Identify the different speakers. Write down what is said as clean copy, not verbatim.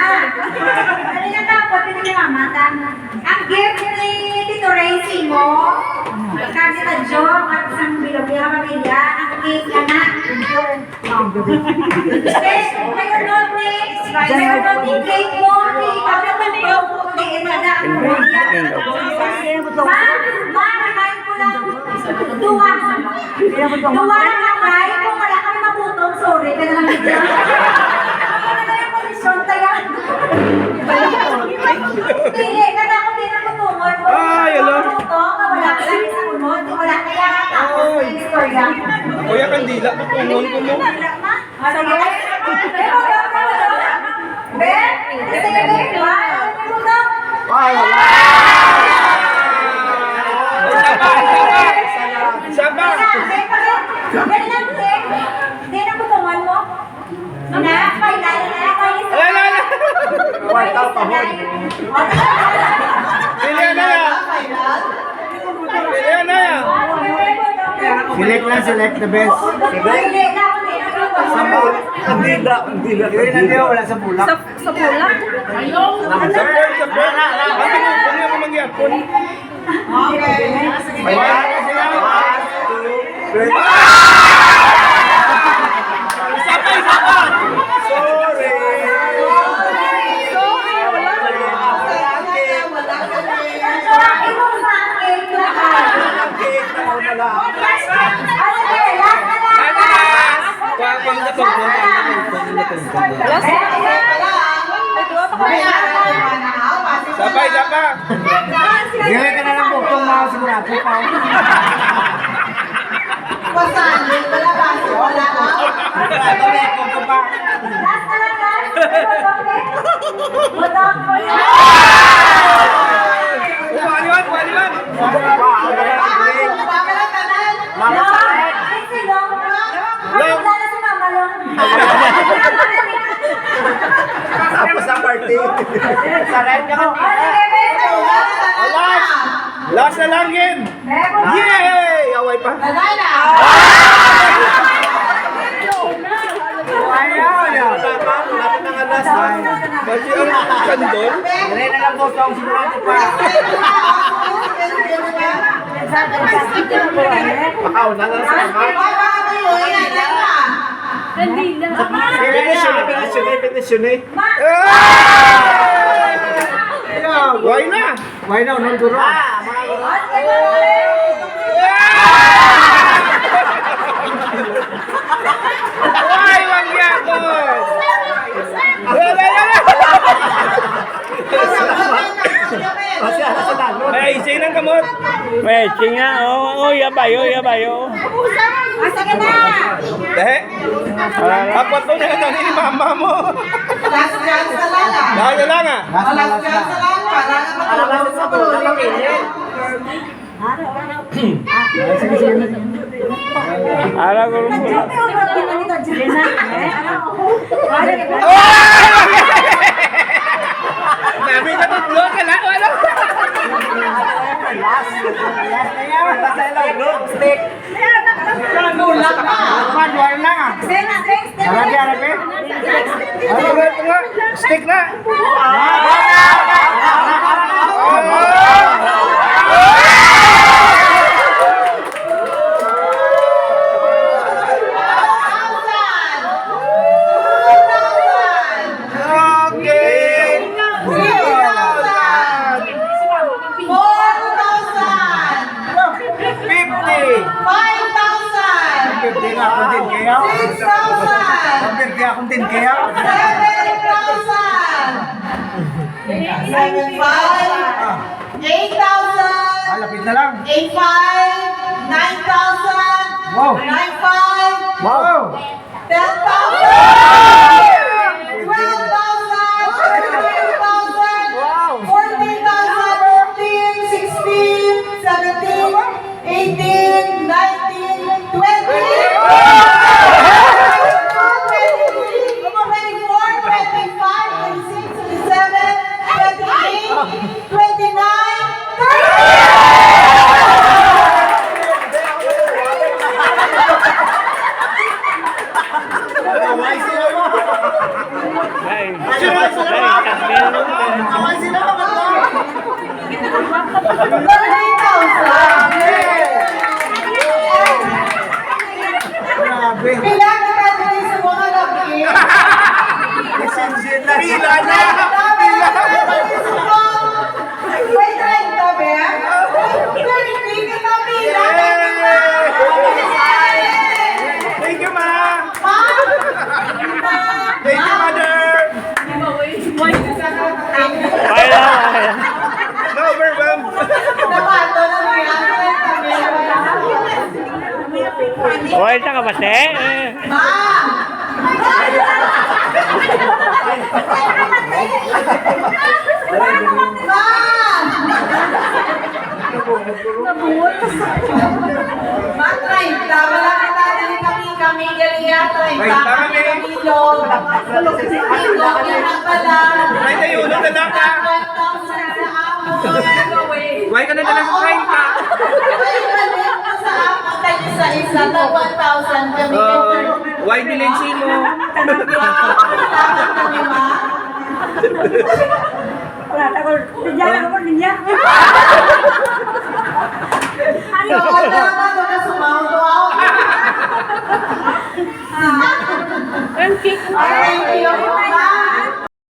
Speaker 1: Kanina dapat din ni Mama. Ang gift ni Tito Racy mo, kasi na joke at isang bilog-bilog pamilya, ang cake ka na. Ngayon noon ni cake mo, ikaw naman ikaw po, na ang pamilya. Remind ko lang, duwa lang kakay, kung wala kami mabutong, sorry, ka na lang dito. Ano na yung posisyon, tayo. Pili ka na kung di na kutungon mo.
Speaker 2: Ay, hello.
Speaker 1: Wala ka lang sa kunod, wala kaya tapos yung istorya.
Speaker 2: Kuya Kandila, kutungon ko mo.
Speaker 1: Sige. Ben, sige, ba?
Speaker 2: Ay, wala. Saba.
Speaker 1: Di na kutungon mo? Na, kailan na,
Speaker 2: Ala. Kwartaw pahon. Pilihan na yan. Pilihan na yan.
Speaker 3: Select the best. Kandila. Wala sa bulak.
Speaker 4: Sa pula?
Speaker 2: Support. Ano mo mangyapon? Sabay.
Speaker 3: Gawin ka na lang bukong mga sigurado pa.
Speaker 2: Waliwan.
Speaker 3: Tapos ang party. Saray ka ka.
Speaker 2: Last na lang yun. Yay! Away pa. Kasi ang kandol.
Speaker 3: Gawin na lang bukong sigurado pa.
Speaker 2: Pakaw na lang sa mga. Petisyon eh. Why na?
Speaker 3: Why now? Nonduro.
Speaker 2: Why wag yapon? May ising ng kamot.
Speaker 5: May chinga, yabayo.
Speaker 1: Sige na!
Speaker 2: Dahil, apat to na ito ni mama mo.
Speaker 4: Last chance na lang ah.
Speaker 2: Dahil na lang ah.
Speaker 4: Last chance na lang. Para naman sa
Speaker 5: Ala ko rin po.
Speaker 2: Nabi na tutlo ka lang. Ano?
Speaker 3: Stick.
Speaker 4: Nulang na.
Speaker 3: Manual lang ah. Arabi.
Speaker 2: Ano ba ito nga? Stick na. Okay.
Speaker 4: 5,000.
Speaker 3: 50 na akong din kaya.
Speaker 4: 6,000.
Speaker 3: 50 akong din kaya.
Speaker 4: 8,000.
Speaker 3: Lapit na lang.
Speaker 4: 8,500. 9,000.
Speaker 3: Wow.
Speaker 4: 9,500.
Speaker 3: Wow.
Speaker 4: 10,000. 12,000. 13,000.
Speaker 3: Wow.
Speaker 4: 14,000. 15,000. 16,000. 17,000. 18,000. 19,000.
Speaker 3: Why sila mo? Grabe.
Speaker 4: Bilang kita din sa mga labi.
Speaker 3: Nasinsin na.
Speaker 2: Pila na!
Speaker 4: May 30 ba? Hindi kita bilang.
Speaker 2: Thank you, ma!
Speaker 4: Ma!
Speaker 2: Thank you, mother!
Speaker 5: Okay lang, okay lang.
Speaker 2: No, overwhelmed!
Speaker 4: Napato na bilang.
Speaker 5: Okay, saan ka ba, te?
Speaker 4: Ma! Ma! Matray, tama lang kita dali kami galinga tray. Ilog. Ilog yan pala.
Speaker 2: Ay, tayo, unang dadak ka!
Speaker 4: 1,000 sa amon.
Speaker 2: Huwag ka na dalang kain ka!
Speaker 4: Ay, balik mo sa amon tayo sa isa na 1,000 kami.
Speaker 2: Why bilensin mo?
Speaker 4: Takot kami ma.
Speaker 1: Wala, ako, bigyan ako mo, niya.
Speaker 4: Ano ka naman doon na sumaw-tuaw? Thank you.